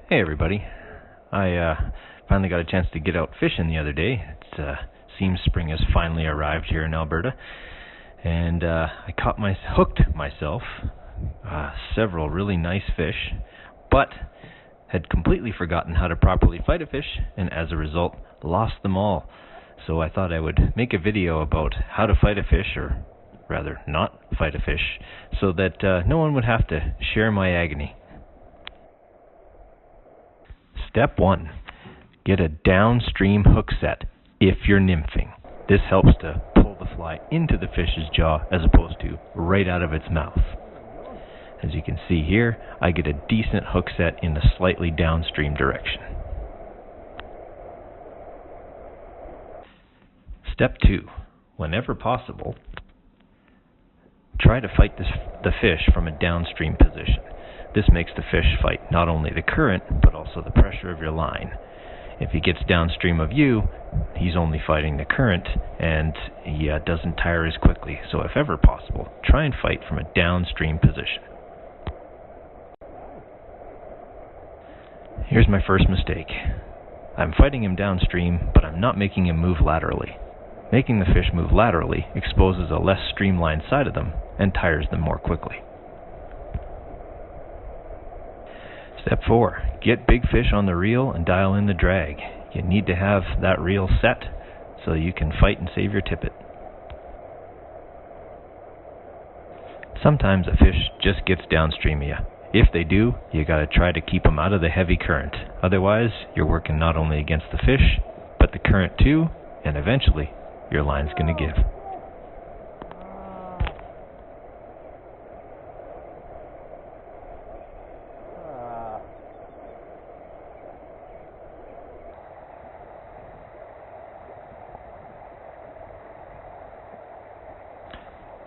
Hey everybody. I finally got a chance to get out fishing the other day. It seems spring has finally arrived here in Alberta, and I hooked myself several really nice fish, but had completely forgotten how to properly fight a fish, and as a result lost them all. So I thought I would make a video about how to fight a fish, or rather not fight a fish, so that no one would have to share my agony. Step 1. Get a downstream hook set if you're nymphing. This helps to pull the fly into the fish's jaw as opposed to right out of its mouth. As you can see here, I get a decent hook set in the slightly downstream direction. Step 2. Whenever possible, try to fight the fish from a downstream position. This makes the fish fight not only the current, but also the pressure of your line. If he gets downstream of you, he's only fighting the current, and he doesn't tire as quickly. So if ever possible, try and fight from a downstream position. Here's my first mistake. I'm fighting him downstream, but I'm not making him move laterally. Making the fish move laterally exposes a less streamlined side of them and tires them more quickly. Step 4. Get big fish on the reel and dial in the drag. You need to have that reel set so you can fight and save your tippet. Sometimes a fish just gets downstream of you. If they do, you got to try to keep them out of the heavy current. Otherwise, you're working not only against the fish, but the current too, and eventually your line's going to give.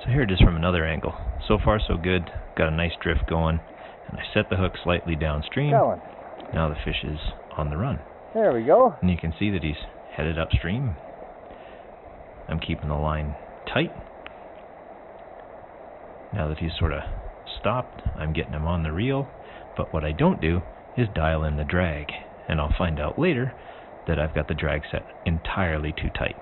So here, just from another angle. So far so good. Got a nice drift going, and I set the hook slightly downstream. Now the fish is on the run. There we go. And you can see that he's headed upstream. I'm keeping the line tight. Now that he's sort of stopped, I'm getting him on the reel. But what I don't do is dial in the drag, and I'll find out later that I've got the drag set entirely too tight.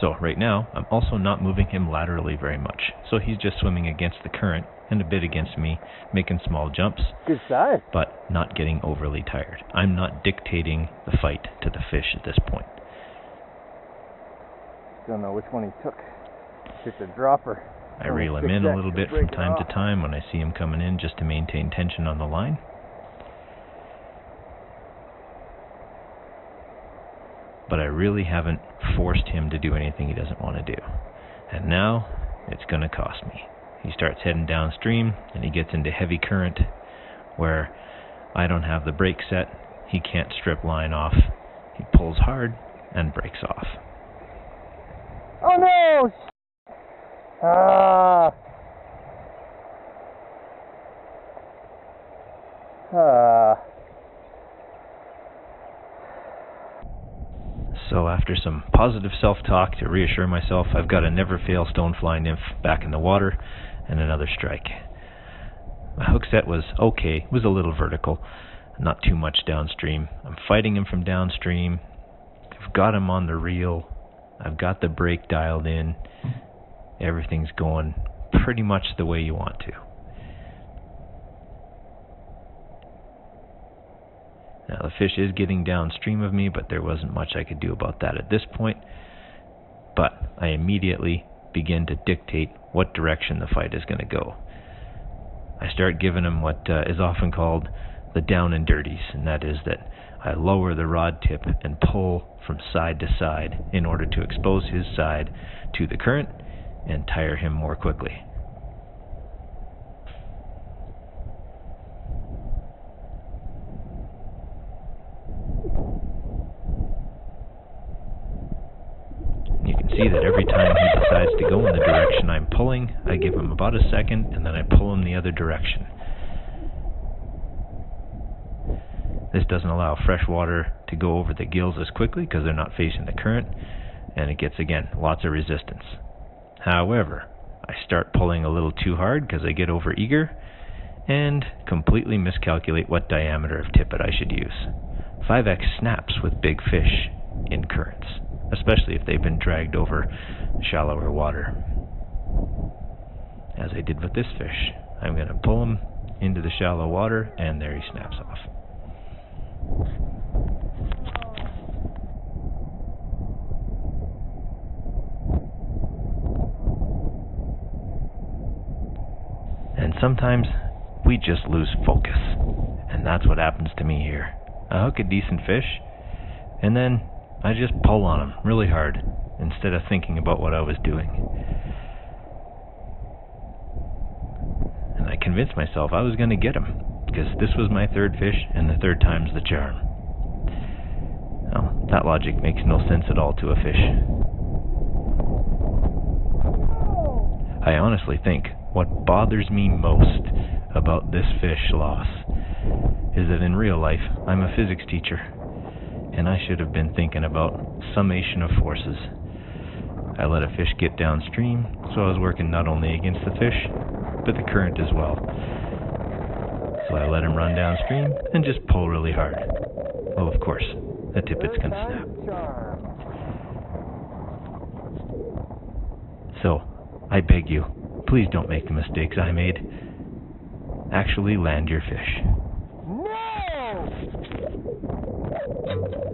So right now, I'm also not moving him laterally very much. So he's just swimming against the current and a bit against me, making small jumps, Good size, but not getting overly tired. I'm not dictating the fight to the fish at this point. Don't know which one he took. Just a dropper. I reel him in a little bit from time to time when I see him coming in, just to maintain tension on the line. But I really haven't forced him to do anything he doesn't want to do. And now, it's going to cost me. He starts heading downstream, and he gets into heavy current, where I don't have the brake set. He can't strip line off. He pulls hard and breaks off. Oh no! So after some positive self-talk to reassure myself, I've got a never-fail stonefly nymph back in the water and another strike. My hook set was okay, was a little vertical, not too much downstream. I'm fighting him from downstream. I've got him on the reel. I've got the brake dialed in. Everything's going pretty much the way you want to. Now the fish is getting downstream of me, but there wasn't much I could do about that at this point. But I immediately begin to dictate what direction the fight is going to go. I start giving him what is often called the down and dirties, and that is that I lower the rod tip and pull from side to side in order to expose his side to the current and tire him more quickly. You can see that every time he decides to go in the direction I'm pulling, I give him about a second and then I pull him the other direction. This doesn't allow fresh water to go over the gills as quickly because they're not facing the current, and it gets, again, lots of resistance. However, I start pulling a little too hard because I get over eager, and completely miscalculate what diameter of tippet I should use. 5X snaps with big fish in currents, especially if they've been dragged over shallower water. As I did with this fish, I'm going to pull him into the shallow water, and there he snaps off. And sometimes we just lose focus, and that's what happens to me here. I hook a decent fish, and then I just pull on him really hard instead of thinking about what I was doing. And I convinced myself I was going to get him, because this was my third fish, and the third time's the charm. Well, that logic makes no sense at all to a fish. I honestly think what bothers me most about this fish loss is that in real life, I'm a physics teacher, and I should have been thinking about summation of forces. I let a fish get downstream, so I was working not only against the fish, but the current as well. So I let him run downstream and just pull really hard. Well, of course, the tippet's gonna snap. So, I beg you, please don't make the mistakes I made. Actually land your fish. No!